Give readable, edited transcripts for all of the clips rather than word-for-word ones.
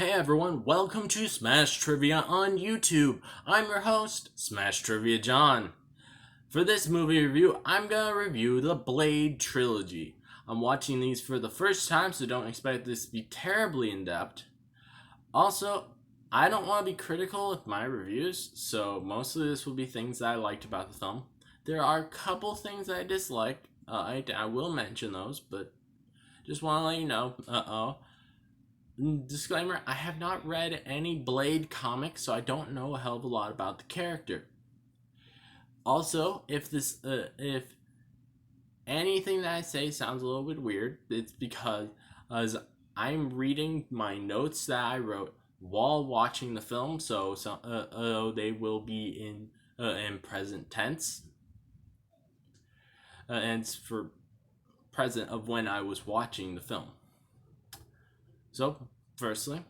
Hey everyone, welcome to Smash Trivia on YouTube. I'm your host, Smash Trivia John. For this movie review, I'm gonna review the Blade Trilogy. I'm watching these for the first time, so don't expect this to be terribly in-depth. Also, I don't want to be critical with my reviews, so mostly this will be things that I liked about the film. There are a couple things I dislike. I will mention those, but just want to let you know. Disclaimer, I have not read any Blade comics, so I don't know a hell of a lot about the character. Also, if anything that I say sounds a little bit weird, it's because as I'm reading my notes that I wrote while watching the film, so they will be in present tense, and it's for present of when I was watching the film. So, firstly,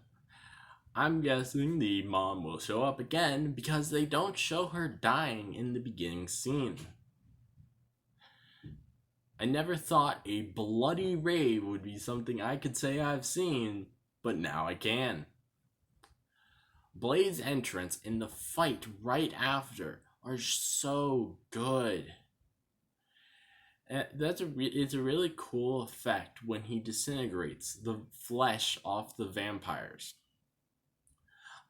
I'm guessing the mom will show up again because they don't show her dying in the beginning scene. I never thought a bloody rave would be something I could say I've seen, but now I can. Blade's entrance and the fight right after are so good. It's a really cool effect when he disintegrates the flesh off the vampires.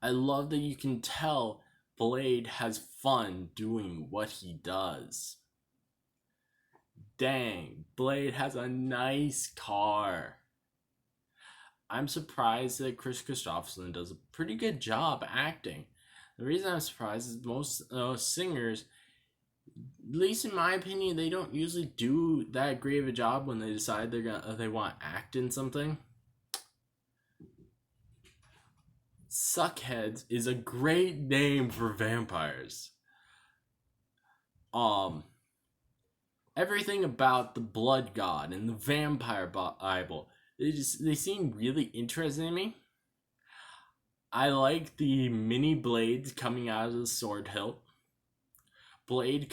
I love that you can tell Blade has fun doing what he does. Dang, Blade has a nice car. I'm surprised that Chris Christopherson does a pretty good job acting. The reason I'm surprised is most singers, at least in my opinion, they don't usually do that great of a job when they decide they want to act in something. Suckheads is a great name for vampires. Everything about the blood god and the vampire bible, they seem really interesting to me. I like the mini blades coming out of the sword hilt. Blade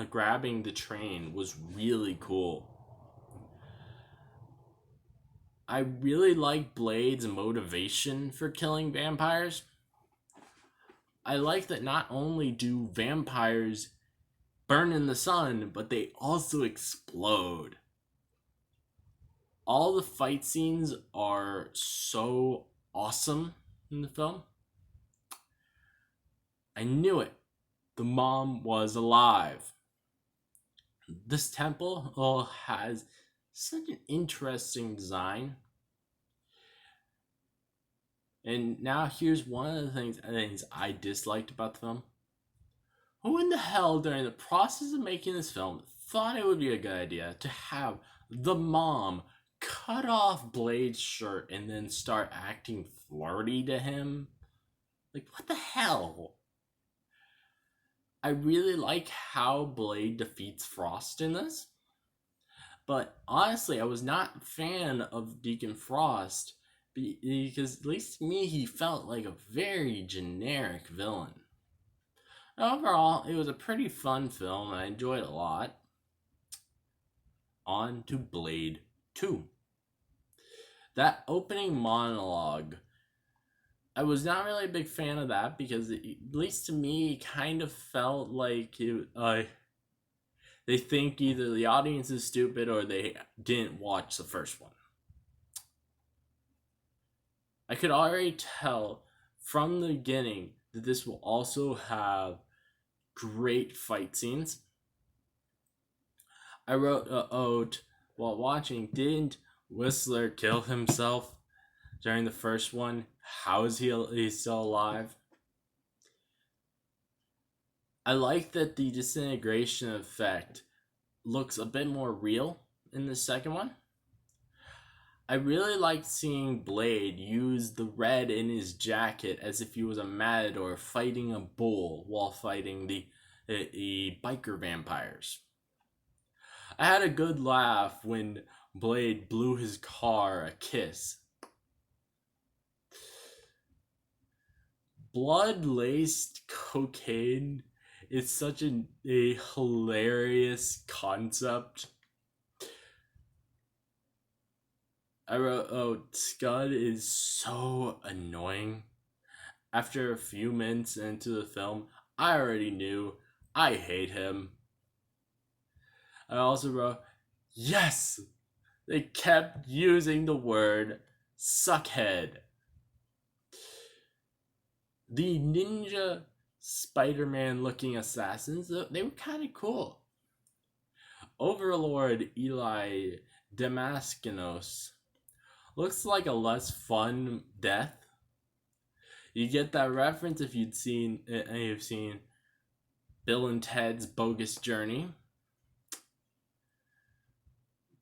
grabbing the train was really cool. I really like Blade's motivation for killing vampires. I like that not only do vampires burn in the sun, but they also explode. All the fight scenes are so awesome in the film. I knew it. The mom was alive. This temple has such an interesting design. And now here's one of the things I disliked about the film. Who in the hell during the process of making this film thought it would be a good idea to have the mom cut off Blade's shirt and then start acting flirty to him? Like, what the hell? I really like how Blade defeats Frost in this. But honestly, I was not a fan of Deacon Frost because, at least to me, he felt like a very generic villain. Overall, it was a pretty fun film and I enjoyed it a lot. On to Blade 2. That opening monologue, I was not really a big fan of that because, at least to me, it kind of felt like they think either the audience is stupid or they didn't watch the first one. I could already tell from the beginning that this will also have great fight scenes. I wrote a ode while watching, didn't Whistler kill himself during the first one? How is he still alive? I like that the disintegration effect looks a bit more real in the second one. I really liked seeing Blade use the red in his jacket as if he was a matador fighting a bull while fighting the biker vampires. I had a good laugh when Blade blew his car a kiss. Blood-laced cocaine is such a hilarious concept. I wrote, oh, Scud is so annoying. After a few minutes into the film, I already knew I hate him. I also wrote, yes, they kept using the word suckhead. The ninja Spider-Man looking assassins, they were kind of cool. Overlord Eli Damaskinos looks like a less fun death. You get that reference if you've seen Bill and Ted's Bogus Journey.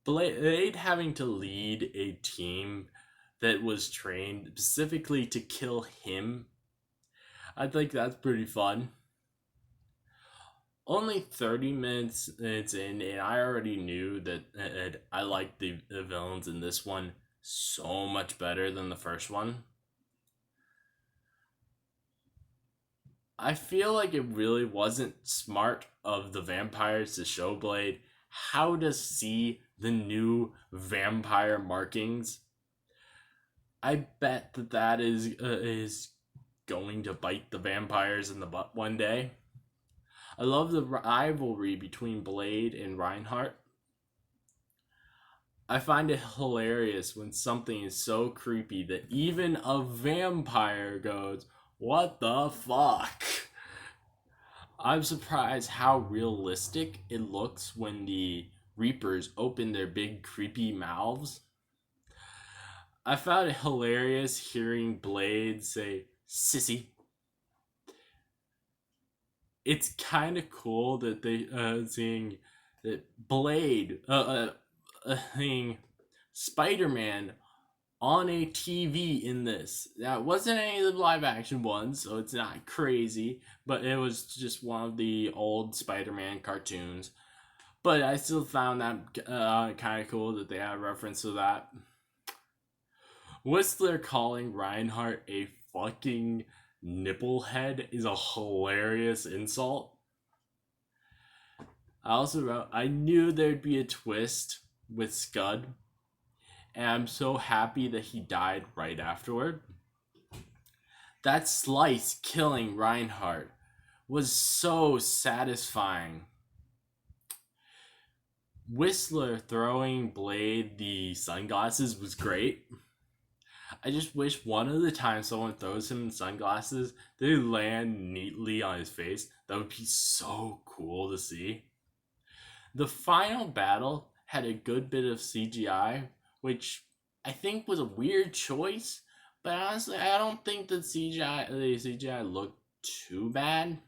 Blade having to lead a team that was trained specifically to kill him, I think that's pretty fun. Only 30 minutes in, and I already knew that I liked the villains in this one so much better than the first one. I feel like it really wasn't smart of the vampires to show Blade how to see the new vampire markings. I bet that is going to bite the vampires in the butt one day. I love the rivalry between Blade and Reinhardt. I find it hilarious when something is so creepy that even a vampire goes, "What the fuck?" I'm surprised how realistic it looks when the Reapers open their big creepy mouths. I found it hilarious hearing Blade say, "Sissy." It's kind of cool that they seeing that Blade seeing Spider-Man on a TV in this. That wasn't any of the live action ones, so it's not crazy, but it was just one of the old Spider-Man cartoons. But I still found that kind of cool that they had a reference to that. Whistler calling Reinhardt a fucking nipplehead is a hilarious insult. I also wrote, I knew there'd be a twist with Scud, and I'm so happy that he died right afterward. That slice killing Reinhardt was so satisfying. Whistler throwing Blade the sunglasses was great. I just wish one of the times someone throws him sunglasses, they land neatly on his face. That would be so cool to see. The final battle had a good bit of CGI, which I think was a weird choice, but honestly, I don't think the CGI looked too bad.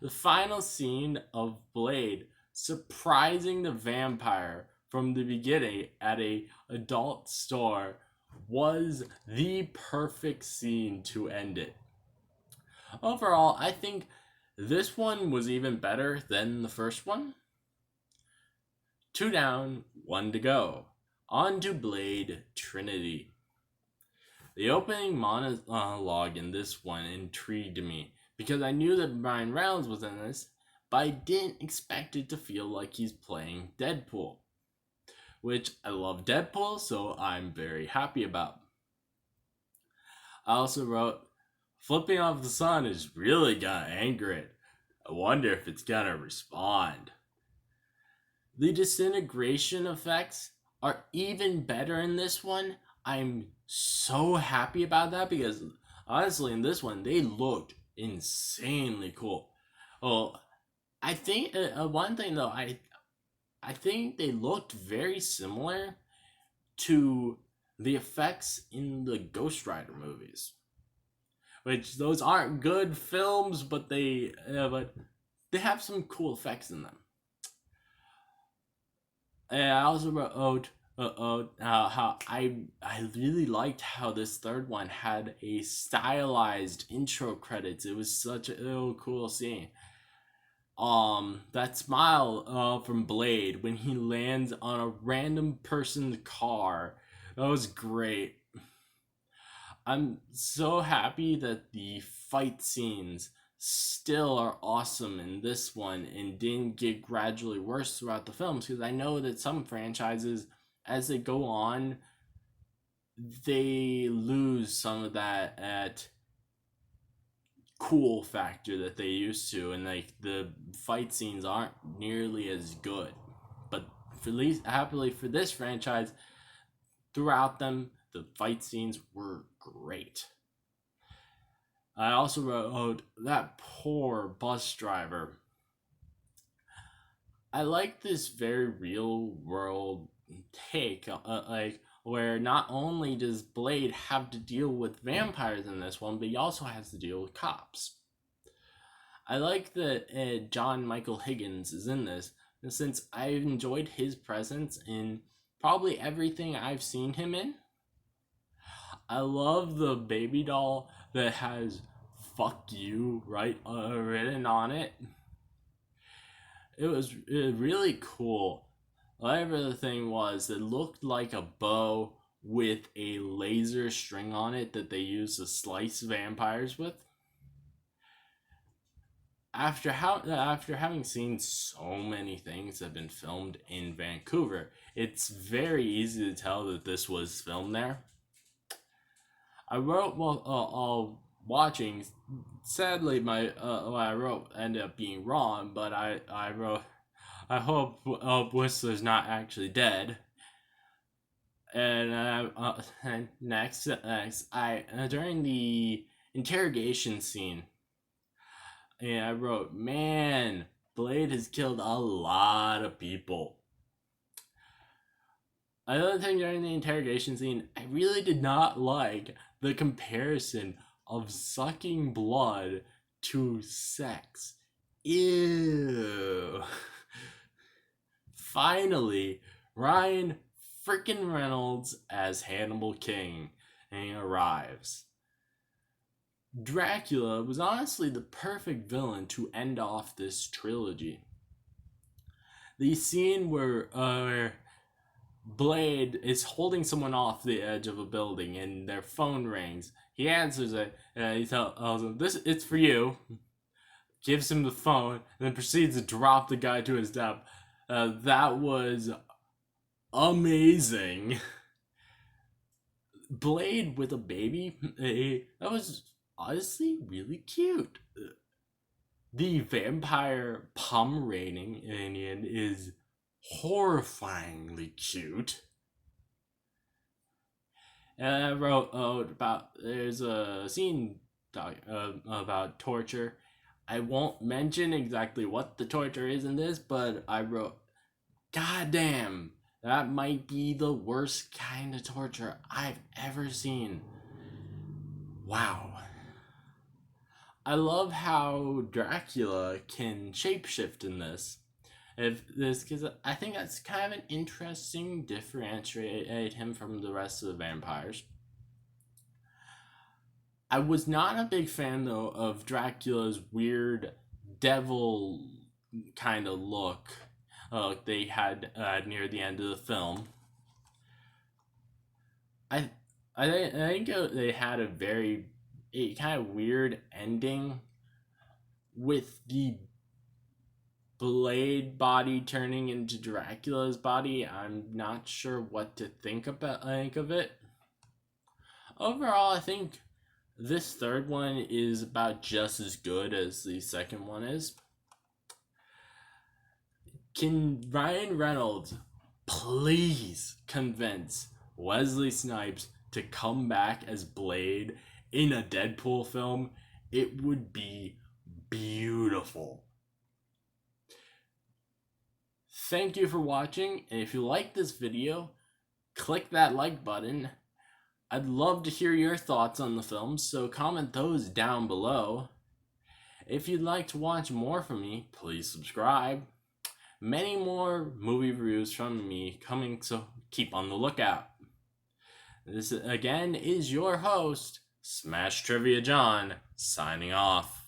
The final scene of Blade surprising the vampire from the beginning at a adult store was the perfect scene to end it. Overall, I think this one was even better than the first one. 2 down, 1 to go. On to Blade Trinity. The opening monologue in this one intrigued me because I knew that Ryan Reynolds was in this, but I didn't expect it to feel like he's playing Deadpool, which I love Deadpool, so I'm very happy about. I also wrote, flipping off the sun is really gonna anger it. I wonder if it's gonna respond. The disintegration effects are even better in this one. I'm so happy about that because honestly, in this one, they looked insanely cool. Oh, I think one thing though, I think they looked very similar to the effects in the Ghost Rider movies, which those aren't good films, but they have some cool effects in them. And I also wrote how I really liked how this third one had a stylized intro credits. It was such a cool scene. That smile from Blade when he lands on a random person's car, that was great. I'm so happy that the fight scenes still are awesome in this one and didn't get gradually worse throughout the films, because I know that some franchises, as they go on, they lose some of that at cool factor that they used to, and like the fight scenes aren't nearly as good. But for least happily for this franchise, throughout them, the fight scenes were great. I also wrote that poor bus driver. I like this very real world take, like where not only does Blade have to deal with vampires in this one, but he also has to deal with cops. I like that John Michael Higgins is in this, since I've enjoyed his presence in probably everything I've seen him in. I love the baby doll that has "fuck you" written on it. It was really cool. Whatever the thing was, it looked like a bow with a laser string on it that they use to slice vampires with. After having seen so many things that have been filmed in Vancouver, it's very easy to tell that this was filmed there. I wrote watching. Sadly, my what I wrote ended up being wrong, but I wrote, I hope Whistler's not actually dead. And next, I during the interrogation scene, and I wrote, man, Blade has killed a lot of people. Another thing during the interrogation scene, I really did not like the comparison of sucking blood to sex. Ew. Finally, Ryan freaking Reynolds as Hannibal King, and he arrives. Dracula was honestly the perfect villain to end off this trilogy. The scene where Blade is holding someone off the edge of a building and their phone rings. He answers it, and he tells him, "This, it's for you." Gives him the phone, and then proceeds to drop the guy to his death. That was amazing. Blade with a baby, that was honestly really cute. The vampire Pomeranian is horrifyingly cute. And I wrote about there's a scene about torture. I won't mention exactly what the torture is in this, but I wrote, "God damn, that might be the worst kind of torture I've ever seen." Wow. I love how Dracula can shapeshift in this. Because I think that's kind of an interesting differentiate him from the rest of the vampires. I was not a big fan though of Dracula's weird devil kind of look they had near the end of the film. I think they had a kind of weird ending with the Blade body turning into Dracula's body. I'm not sure what to think of it. Overall, I think this third one is about just as good as the second one is. Can Ryan Reynolds please convince Wesley Snipes to come back as Blade in a Deadpool film? It would be beautiful. Thank you for watching, and if you like this video, click that like button. I'd love to hear your thoughts on the film, so comment those down below. If you'd like to watch more from me, please subscribe. Many more movie reviews from me coming, so keep on the lookout. This again is your host, Smash Trivia John, signing off.